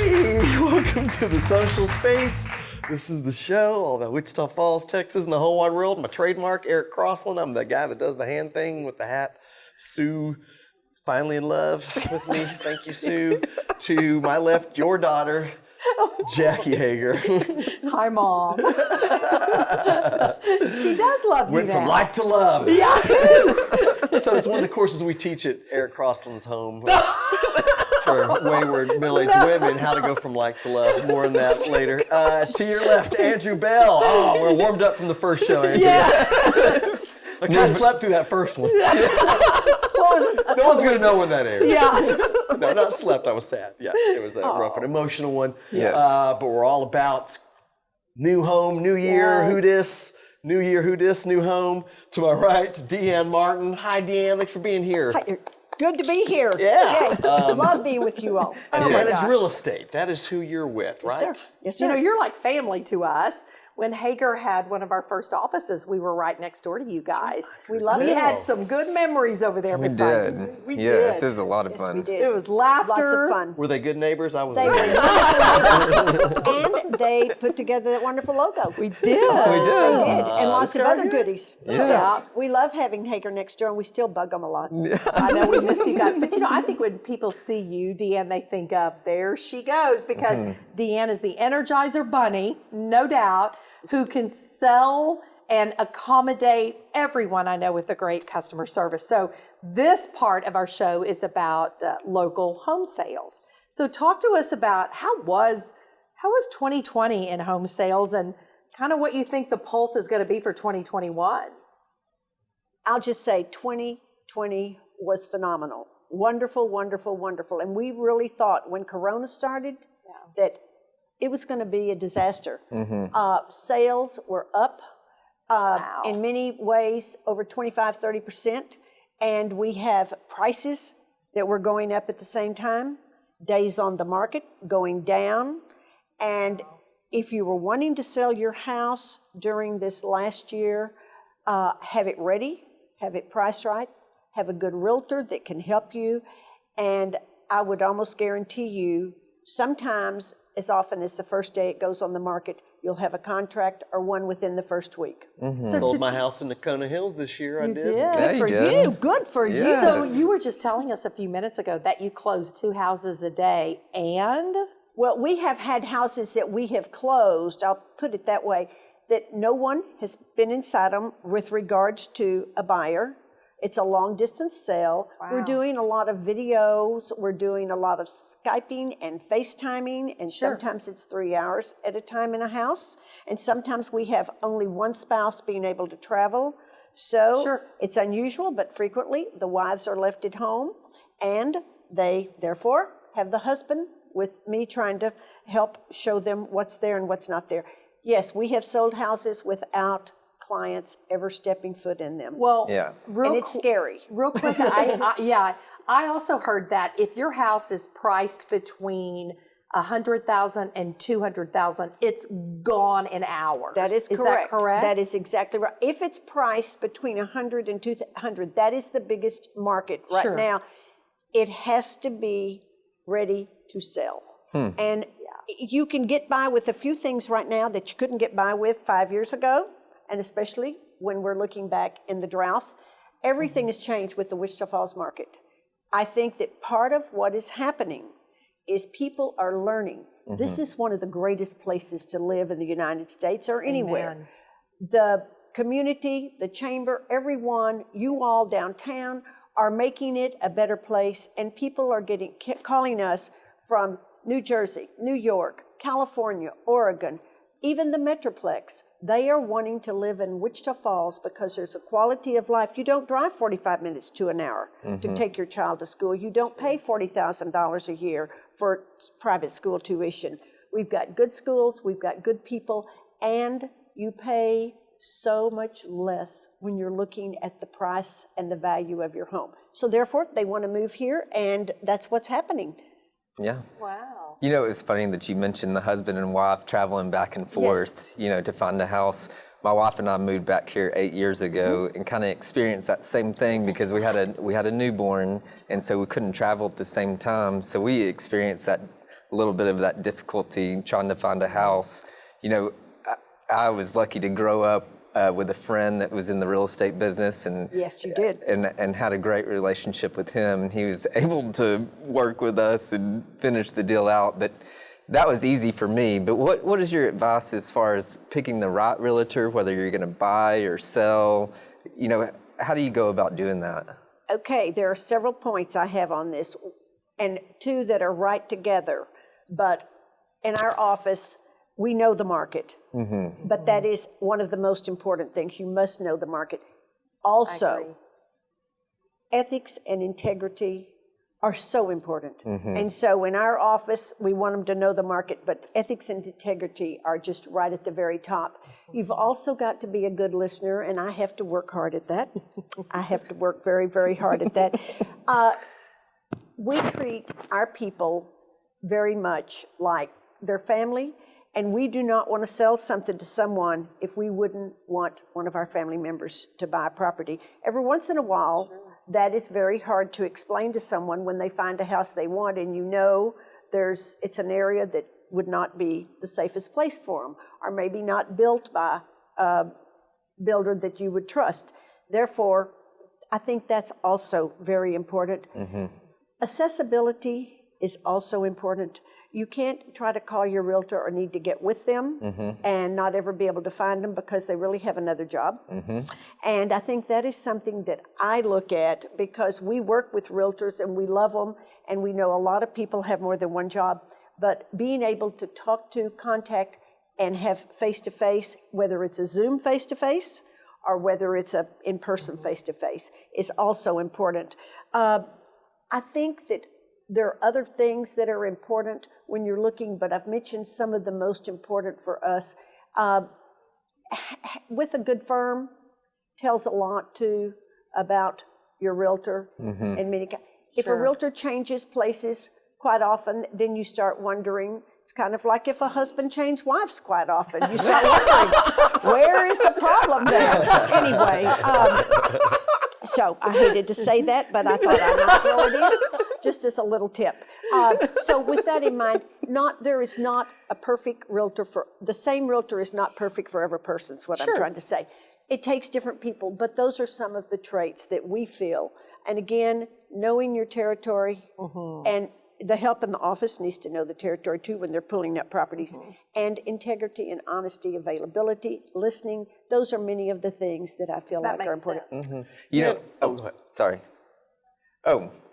Hey, welcome to the social space. This is the show all about Wichita Falls, Texas, and the whole wide world. My trademark, Eric Crossland. I'm the guy that does the hand thing with the hat. Sue, finally in love with me. Thank you, Sue. To my left, your daughter, Jackie Hager. Hi, Mom. She does love you Went now. from like to love. Yeah. So it's one of the courses we teach at Eric Crossland's home for wayward middle-aged women, how to go from like to love. More on that later. To your left, Andrew Bell. Oh, we're warmed up from the first show, Andrew. Yes. I kind of slept through that first one. What was it? No one's going to know when that aired. Yeah. No, not slept. I was sad. Yeah, it was a rough and emotional one. Yes. But we're all about new home, new year, who dis, new year, who dis, new home. To my right, Dee Ann Martin. Hi, Dee Ann. Thanks for being here. Hi, good to be here. Yeah. Love being with you all. And Oh my manage gosh. real estate. That is who you're with, right? Yes, sir. Yes, sir. You know, you're like family to us. When Hager had one of our first offices, we were right next door to you guys. We love We it. had some good memories over there We beside did. you. We Yes, did. it was a lot of Yes, fun. we did. It was laughter. Lots of fun. Were they good neighbors? I was. They were wonderful neighbors. And they put together that wonderful logo. We did. We did. They did, and lots of other goodies. Yes. So we love having Hager next door, and we still bug them a lot. I know we miss you guys. But you know, I think when people see you, Dee Ann, they think of, there she goes, because Dee Ann is the Energizer Bunny, no doubt, who can sell and accommodate everyone I know with a great customer service. So this part of our show is about local home sales. So talk to us about how was 2020 in home sales, and kind of what you think the pulse is going to be for 2021. I'll just say 2020 was phenomenal. Wonderful, wonderful, wonderful. And we really thought when Corona started that it was going to be a disaster. Sales were up in many ways, over 25, 30%. And we have prices that were going up at the same time, days on the market going down. And if you were wanting to sell your house during this last year, have it ready, have it priced right, have a good realtor that can help you. And I would almost guarantee you, sometimes, as often as the first day it goes on the market, you'll have a contract or one within the first week. Sold my house in Nakona Hills this year. I did. Yeah, Good for did. you. Good for you. Yes. So you were just telling us a few minutes ago that you closed 2 houses a day, and Well, we have had houses that we have closed, I'll put it that way, that no one has been inside them with regards to a buyer. It's a long distance sale. We're doing a lot of videos. We're doing a lot of Skyping and FaceTiming. And sometimes it's 3 hours at a time in a house. And sometimes we have only one spouse being able to travel. So it's unusual, but frequently the wives are left at home. And they, therefore, have the husband with me trying to help show them what's there and what's not there. Yes, we have sold houses without clients ever stepping foot in them. well, And it's scary. Real quick, I also heard that if your house is priced between $100,000 and $200,000, it's gone in hours. That is correct. Is that correct? That is exactly right. If it's priced between 100 and 200, that is the biggest market right now. It has to be ready to sell. And you can get by with a few things right now that you couldn't get by with 5 years ago, and especially when we're looking back in the drought. Everything has changed with the Wichita Falls market. I think that part of what is happening is people are learning. This is one of the greatest places to live in the United States or anywhere. The community, the chamber, everyone, you all downtown are making it a better place, and people are calling us from New Jersey, New York, California, Oregon, even the Metroplex. They are wanting to live in Wichita Falls because there's a quality of life. You don't drive 45 minutes to an hour to take your child to school. You don't pay $40,000 a year for private school tuition. We've got good schools, we've got good people, and you pay so much less when you're looking at the price and the value of your home. So therefore, they want to move here, and that's what's happening. Yeah. Wow. You know, it's funny that you mentioned the husband and wife traveling back and forth, you know, to find a house. My wife and I moved back here 8 years ago and kind of experienced that same thing because we had a newborn, and so we couldn't travel at the same time. So we experienced that a little bit of that difficulty trying to find a house. You know, I was lucky to grow up with a friend that was in the real estate business, and Yes, you did. and had a great relationship with him. And he was able to work with us and finish the deal out. But that was easy for me. But what is your advice as far as picking the right realtor, whether you're going to buy or sell? You know, how do you go about doing that? Okay, there are several points I have on this, and two that are right together. But in our office, we know the market. But that is one of the most important things. You must know the market. Also, ethics and integrity are so important. And so in our office, we want them to know the market, but ethics and integrity are just right at the very top. You've also got to be a good listener, and I have to work hard at that. I have to work very, very hard at that. We treat our people very much like their family, and we do not want to sell something to someone if we wouldn't want one of our family members to buy a property. Every once in a while, that is very hard to explain to someone when they find a house they want, and you know it's an area that would not be the safest place for them, or maybe not built by a builder that you would trust. Therefore, I think that's also very important. Accessibility is also important. You can't try to call your realtor or need to get with them and not ever be able to find them because they really have another job. And I think that is something that I look at because we work with realtors and we love them, and we know a lot of people have more than one job, but being able to talk to, contact, and have face-to-face, whether it's a Zoom face-to-face or whether it's a in-person face-to-face, is also important. I think that there are other things that are important when you're looking, but I've mentioned some of the most important for us. With a good firm tells a lot too about your realtor. And if a realtor changes places quite often, then you start wondering. It's kind of like if a husband changes wives quite often. You start wondering, where is the problem there? Anyway, so I hated to say that, but I thought I might throw it in just as a little tip. So with that in mind, there is not a perfect realtor the same realtor is not perfect for every person, is what I'm trying to say. It takes different people, but those are some of the traits that we feel. And again, knowing your territory, and the help in the office needs to know the territory too when they're pulling up properties, and integrity and honesty, availability, listening. Those are many of the things that I feel like are important. You know, sorry.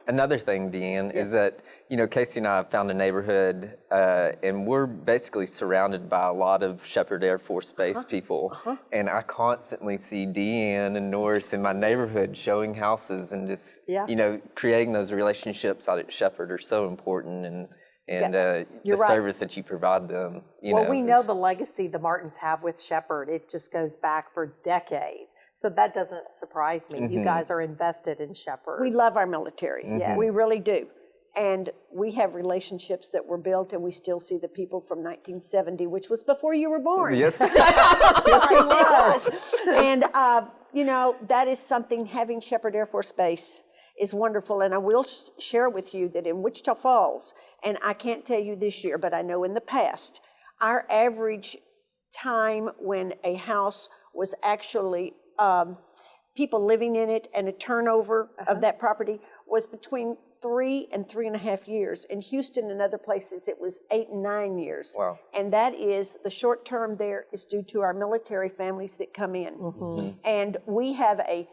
Another thing, Dee Ann, is that, you know, Casey and I have found a neighborhood, and we're basically surrounded by a lot of Shepherd Air Force Base people. And I constantly see Dee Ann and Norris in my neighborhood showing houses, and just, you know, creating those relationships out at Shepherd are so important. And the service that you provide them. We know the legacy the Martins have with Shepherd. It just goes back for decades. So that doesn't surprise me. You guys are invested in Shepherd. We love our military. Yes. We really do. And we have relationships that were built, and we still see the people from 1970, which was before you were born. Yes. Yes, it was. And, you know, that is something, having Shepherd Air Force Base is wonderful. And I will share with you that in Wichita Falls, and I can't tell you this year, but I know in the past, our average time when a house was actually people living in it and a turnover of that property was between 3 and 3.5 years. In Houston and other places, it was 8 and 9 years. Wow. And that is, the short term there is due to our military families that come in. And we have a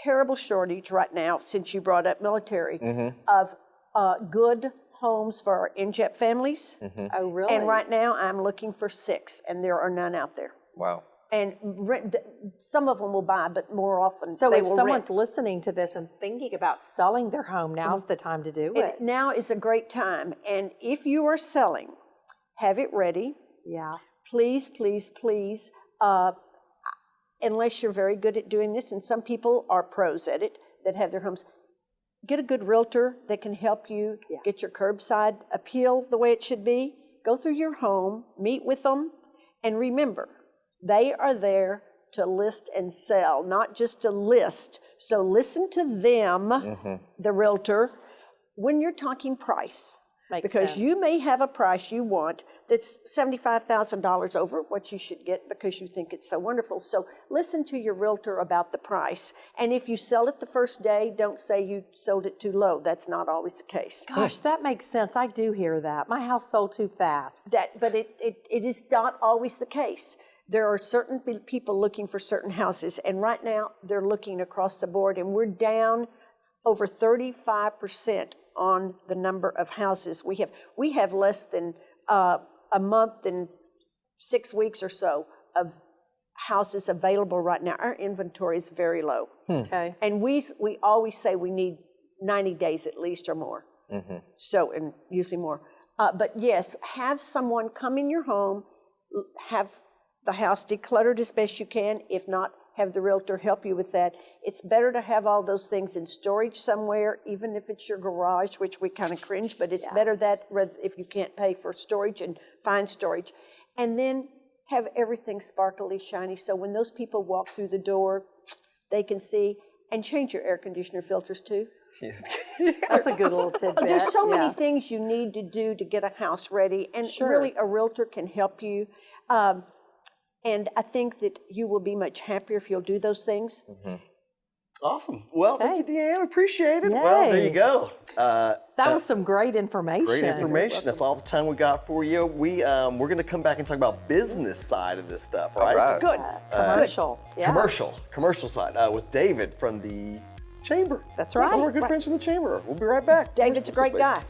terrible shortage right now, since you brought up military, of good homes for our NJEP families. Oh, really? And right now I'm looking for 6, and there are none out there. Wow. And some of them will buy, but more often So they if will someone's rent. listening to this and thinking about selling their home, now's the time to do it. Now is a great time. And if you are selling, have it ready. Yeah. Please, please, please, unless you're very good at doing this, and some people are pros at it that have their homes, get a good realtor that can help you get your curbside appeal the way it should be. Go through your home, meet with them, and remember, they are there to list and sell, not just to list. So listen to them, the realtor, when you're talking price. Makes because sense. you may have a price you want that's $75,000 over what you should get because you think it's so wonderful. So listen to your realtor about the price. And if you sell it the first day, don't say you sold it too low. That's not always the case. Gosh, that makes sense. I do hear that. My house sold too fast. But it is not always the case. There are certain people looking for certain houses, and right now they're looking across the board, and we're down over 35% on the number of houses we have. We have less than a month and 6 weeks or so of houses available right now. Our inventory is very low. Okay. And we always say we need 90 days at least or more. So, and usually more. But yes, have someone come in your home, have the house decluttered as best you can. If not, have the realtor help you with that. It's better to have all those things in storage somewhere, even if it's your garage, which we kind of cringe, but it's better that if you can't pay for storage and find storage. And then have everything sparkly, shiny, so when those people walk through the door, they can see, and change your air conditioner filters too. That's a good little tidbit. There's so many things you need to do to get a house ready, and really a realtor can help you. And I think that you will be much happier if you'll do those things. Awesome. Well, thank you, Dee Ann. Appreciate it. Well, there you go. That was some great information. Great information. That's all the time we got for you. We're going to come back and talk about business side of this stuff, right? All right. Good. Commercial. Yeah. Commercial side with David from the Chamber. That's right. We're good friends from the Chamber. We'll be right back. David's a great guy.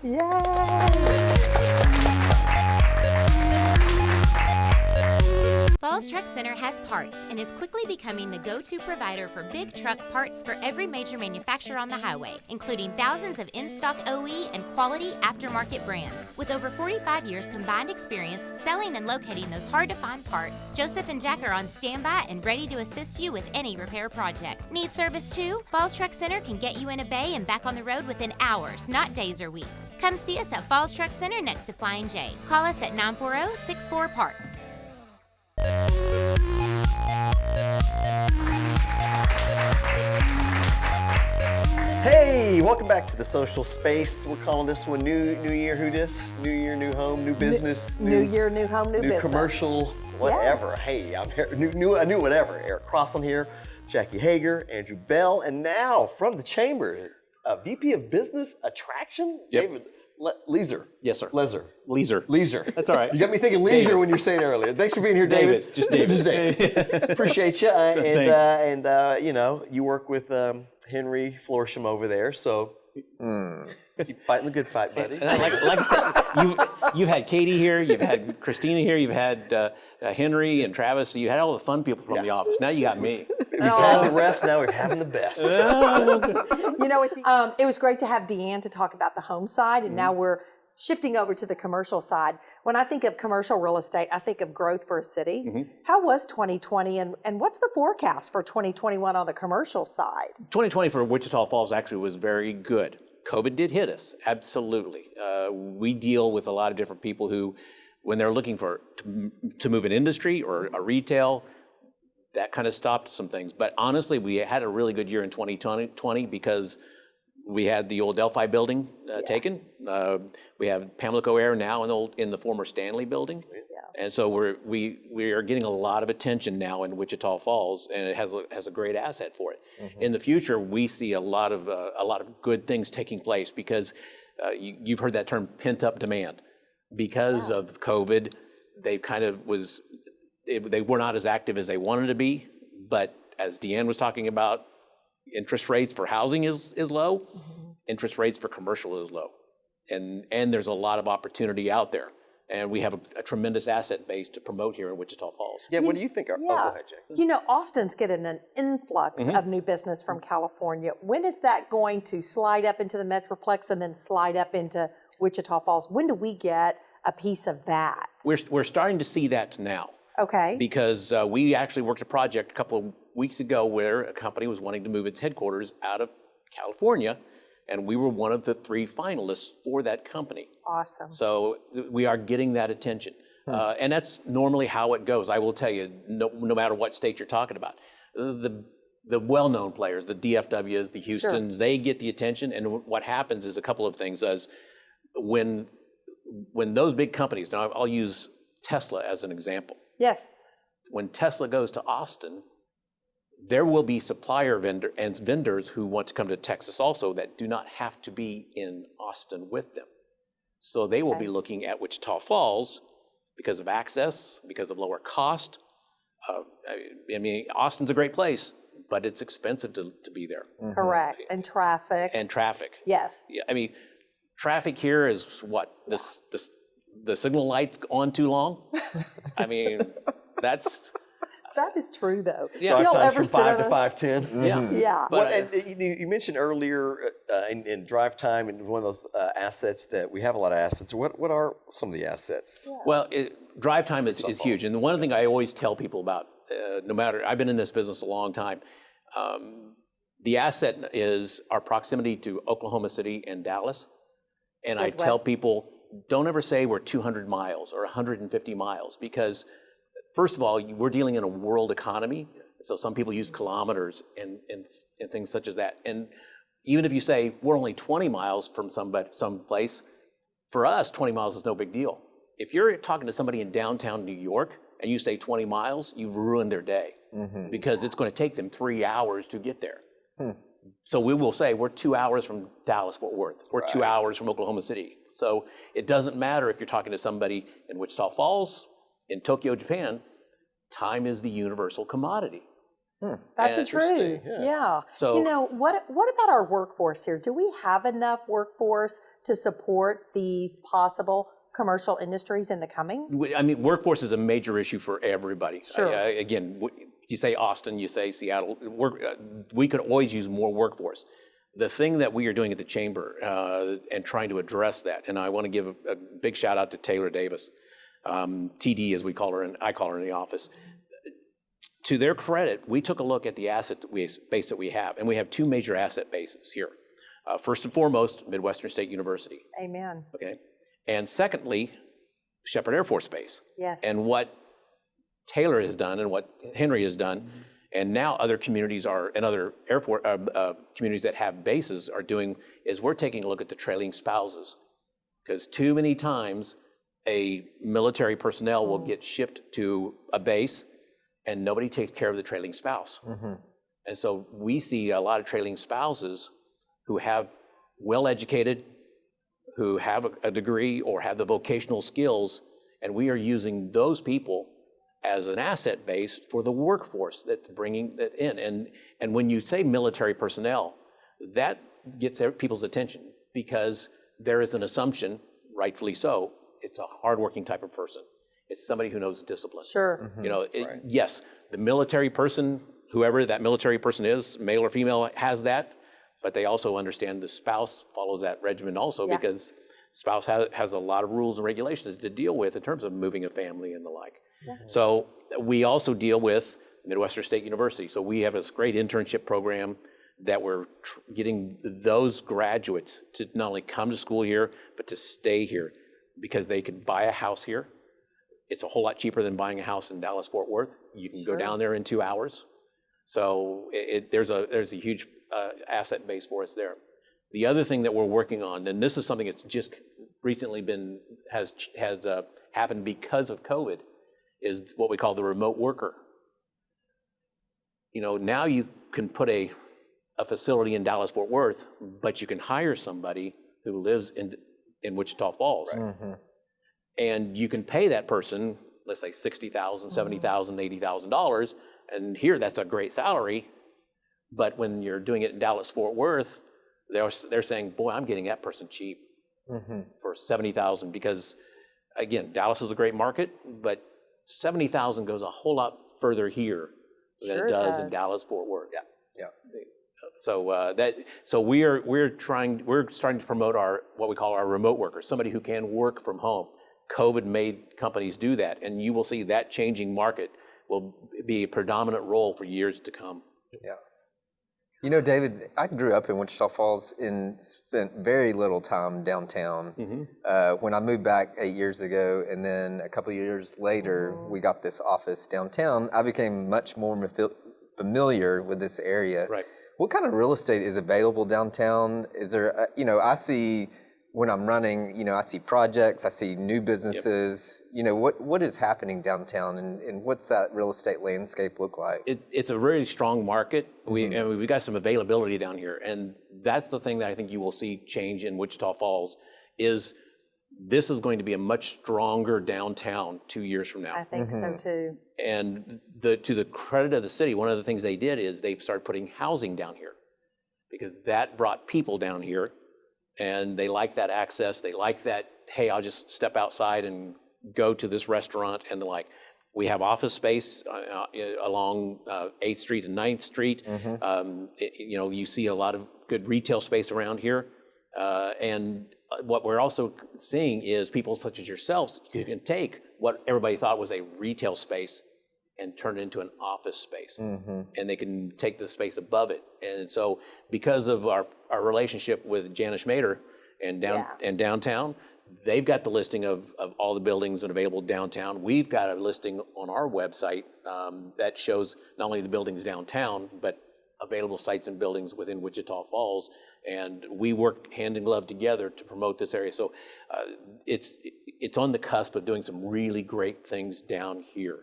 Falls Truck Center has parts and is quickly becoming the go-to provider for big truck parts for every major manufacturer on the highway, including thousands of in-stock OE and quality aftermarket brands. With over 45 years combined experience selling and locating those hard-to-find parts, Joseph and Jack are on standby and ready to assist you with any repair project. Need service too? Falls Truck Center can get you in a bay and back on the road within hours, not days or weeks. Come see us at Falls Truck Center next to Flying J. Call us at 940-64-PARTS. Hey, welcome back to the social space. We're calling this one New Year. Who dis? New Year, new home, new business. New year, new home, new business. Commercial, whatever. Hey, I'm here. New whatever. Eric Crossland here, Jackie Hager, Andrew Bell, and now from the Chamber, VP of Business Attraction, David Leezer. Yes, sir. Leezer. Leezer. That's all right. You got me thinking leisure when you're saying it earlier. Thanks for being here, David. Just David. Just David. Appreciate you. And you know, you work with Henry Florsham over there, so keep fighting the good fight, buddy. And like I said, you've had Katie here, you've had Christina here, you've had Henry and Travis. So you had all the fun people from the office. Now you got me. We've had the rest. Now we're having the best. You know, it was great to have Dee Ann to talk about the home side, and now we're shifting over to the commercial side. When I think of commercial real estate, I think of growth for a city. How was 2020, and what's the forecast for 2021 on the commercial side? 2020 for Wichita Falls actually was very good. COVID did hit us, absolutely. We deal with a lot of different people who, when they're looking to move an industry or a retail, that kind of stopped some things. But honestly, we had a really good year in 2020 because we had the old Delphi building taken. We have Pamlico Air now in the former Stanley building. And so we are getting a lot of attention now in Wichita Falls, and it has a great asset for it. In the future, we see a lot of good things taking place because you've heard that term pent up demand. Because of COVID, they were not as active as they wanted to be. But as Dee Ann was talking about, interest rates for housing is low. Interest rates for commercial is low. And there's a lot of opportunity out there. And we have a tremendous asset base to promote here in Wichita Falls. Yeah, what do you think? Oh, go ahead, Jack. You know, Austin's getting an influx of new business from California. When is that going to slide up into the Metroplex and then slide up into Wichita Falls? When do we get a piece of that? We're starting to see that now. Okay. Because we actually worked a project a couple of weeks ago where a company was wanting to move its headquarters out of California, and we were one of the 3 finalists for that company. Awesome. So we are getting that attention. And that's normally how it goes. I will tell you, no matter what state you're talking about. The well-known players, the DFWs, the Houstons, they get the attention. And what happens is a couple of things. As when when those big companies, now I'll use Tesla as an example. Yes. When Tesla goes to Austin, there will be vendors who want to come to Texas also that do not have to be in Austin with them. So they will be looking at Wichita Falls because of access, because of lower cost. I mean, Austin's a great place, but it's expensive to be there. Correct. And traffic. And traffic. Yes. Yeah, I mean, traffic here is what? The signal light's on too long? I mean, that's... That is true, though. Yeah. Do Drive y'all times ever from sit 5 to on 5:10. Yeah. Yeah. But You mentioned earlier in drive time and one of those assets that we have a lot of assets. What are some of the assets? Well, drive time is huge. And the one thing I always tell people about, no matter, I've been in this business a long time, the asset is our proximity to Oklahoma City and Dallas. And I tell people, don't ever say we're 200 miles or 150 miles because, first of all, we're dealing in a world economy. So some people use kilometers and things such as that. And even if you say we're only 20 miles from some place, for us, 20 miles is no big deal. If you're talking to somebody in downtown New York and you say 20 miles, you've ruined their day because it's going to take them 3 hours to get there. So we will say we're 2 hours from Dallas-Fort Worth. We're 2 hours from Oklahoma City. So it doesn't matter if you're talking to somebody in Wichita Falls, in Tokyo, Japan, time is the universal commodity. That's true. Yeah. So, you know, what about our workforce here? Do we have enough workforce to support these possible commercial industries in the coming? I mean, workforce is a major issue for everybody. Sure. Again, you say Austin, you say Seattle, we could always use more workforce. The thing that we are doing at the Chamber and trying to address that, and I want to give a big shout out to Taylor Davis, TD as we call her, and I call her in the office. To their credit, we took a look at the asset base that we have, and we have two major asset bases here. First and foremost, Midwestern State University. Amen. Okay, and secondly, Shepherd Air Force Base. Yes. And what Taylor has done and what Henry has done, and now other communities and other Air Force communities that have bases are doing, is we're taking a look at the trailing spouses. Because too many times a military personnel will get shipped to a base and nobody takes care of the trailing spouse. And so we see a lot of trailing spouses who have well-educated, who have a degree or have the vocational skills, and we are using those people as an asset base for the workforce that's bringing that in. And when you say military personnel, that gets people's attention because there is an assumption, rightfully so, it's a hardworking type of person. It's somebody who knows discipline. Sure. You know, yes, the military person, whoever that military person is, male or female, has that, but they also understand the spouse follows that regimen also because spouse has a lot of rules and regulations to deal with in terms of moving a family and the like. So we also deal with Midwestern State University. So we have this great internship program that we're getting those graduates to not only come to school here, but to stay here because they could buy a house here. It's a whole lot cheaper than buying a house in Dallas-Fort Worth. You can go down there in 2 hours. So there's a huge asset base for us there. The other thing that we're working on, and this is something that's just recently has happened because of COVID, is what we call the remote worker. You know, now you can put a facility in Dallas-Fort Worth, but you can hire somebody who lives in Wichita Falls. And you can pay that person, let's say $60,000, $70,000, $80,000, and here that's a great salary. But when you're doing it in Dallas-Fort Worth, they're saying, boy, I'm getting that person cheap for $70,000 because, again, Dallas is a great market, but $70,000 goes a whole lot further here than it does in Dallas-Fort Worth. So we're starting to promote what we call our remote workers, somebody who can work from home. COVID made companies do that, and you will see that changing market will be a predominant role for years to come. Yeah. You know, David, I grew up in Wichita Falls and spent very little time downtown. When I moved back 8 years ago, and then a couple of years later, we got this office downtown, I became much more familiar with this area. Right. What kind of real estate is available downtown? Is there, I see when I'm running, you know, I see projects, I see new businesses. You know, what is happening downtown, and what's that real estate landscape look like? It's a really strong market. And we've got some availability down here, and that's the thing that I think you will see change in Wichita Falls is this is going to be a much stronger downtown 2 years from now. I think so too. And to the credit of the city, one of the things they did is they started putting housing down here because that brought people down here, and they like that access. They like that, hey, I'll just step outside and go to this restaurant and the like. We have office space along 8th Street and 9th Street. You know, you see a lot of good retail space around here. And what we're also seeing is people such as yourselves who can take what everybody thought was a retail space and turn it into an office space. And they can take the space above it. And so because of our relationship with Janice Mader and downtown, they've got the listing of all the buildings that are available downtown. We've got a listing on our website that shows not only the buildings downtown, but available sites and buildings within Wichita Falls. And we work hand in glove together to promote this area. So it's on the cusp of doing some really great things down here.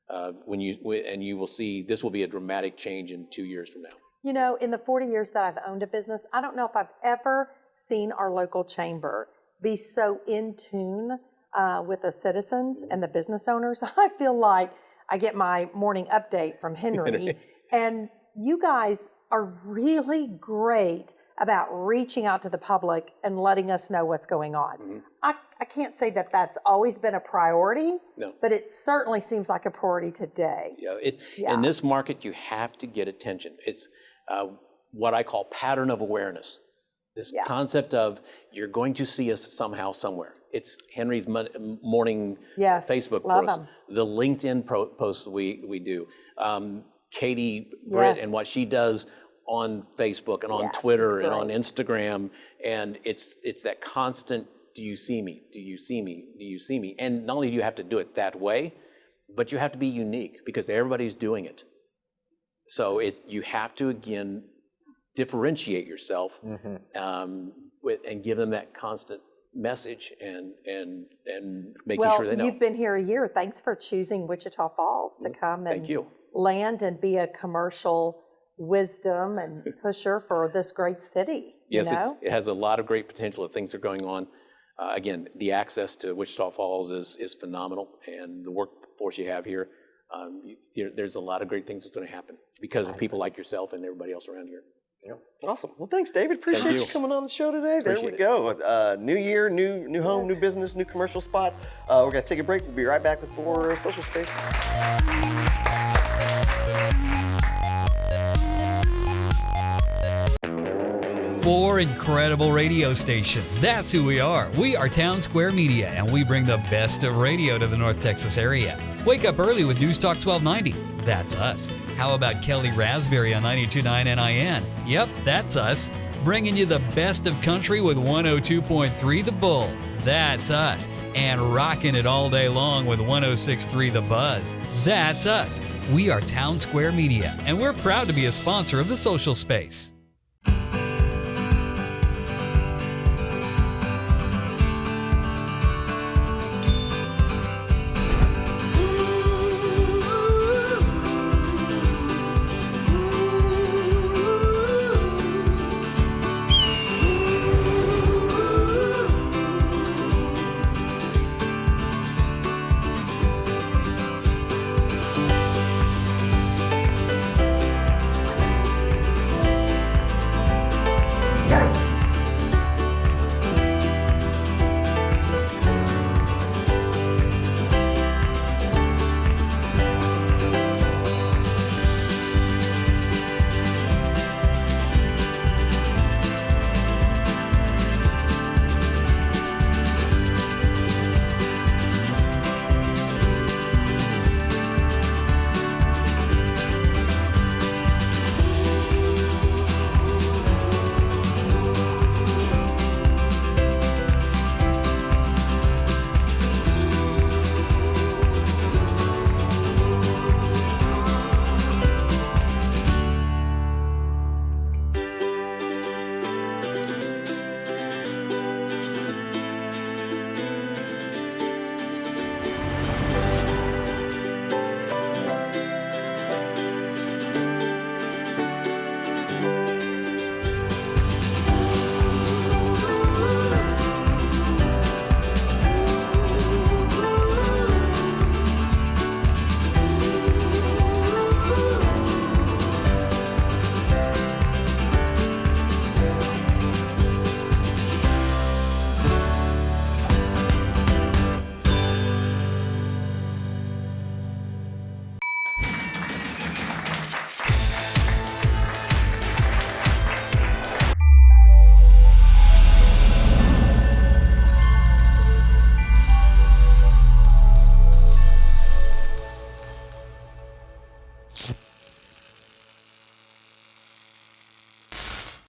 And you will see this will be a dramatic change in 2 years from now. You know, in the 40 years that I've owned a business, I don't know if I've ever seen our local chamber be so in tune with the citizens and the business owners. I feel like I get my morning update from Henry, and you guys are really great about reaching out to the public and letting us know what's going on. I can't say that that's always been a priority, but it certainly seems like a priority today. In this market, you have to get attention. It's what I call pattern of awareness. This concept of you're going to see us somehow, somewhere. It's Henry's morning Facebook post, the LinkedIn posts we do, Katie Britt and what she does on Facebook and on Twitter and on Instagram, and it's that constant. Do you see me? Do you see me? Do you see me? And not only do you have to do it that way, but you have to be unique because everybody's doing it. So you have to again differentiate yourself and give them that constant message and making sure they know. Well, you've been here a year. Thanks for choosing Wichita Falls to come and land and be a commercial wisdom and pusher for this great city. Yes, it has a lot of great potential. Things are going on. Again, the access to Wichita Falls is phenomenal, and the workforce you have here, there's a lot of great things that's going to happen because of people like yourself and everybody else around here. Awesome. Well, thanks, David. Appreciate you coming on the show today. There we go. New year, new home, new business, new commercial spot. We're going to take a break. We'll be right back with more Social Space. 4 incredible radio stations. That's who we are. We are Town Square Media, and we bring the best of radio to the North Texas area. Wake up early with News Talk 1290. That's us. How about Kelly Raspberry on 92.9 NIN? Yep, that's us. Bringing you the best of country with 102.3 The Bull. That's us. And rocking it all day long with 106.3 The Buzz. That's us. We are Town Square Media, and we're proud to be a sponsor of the Social Space.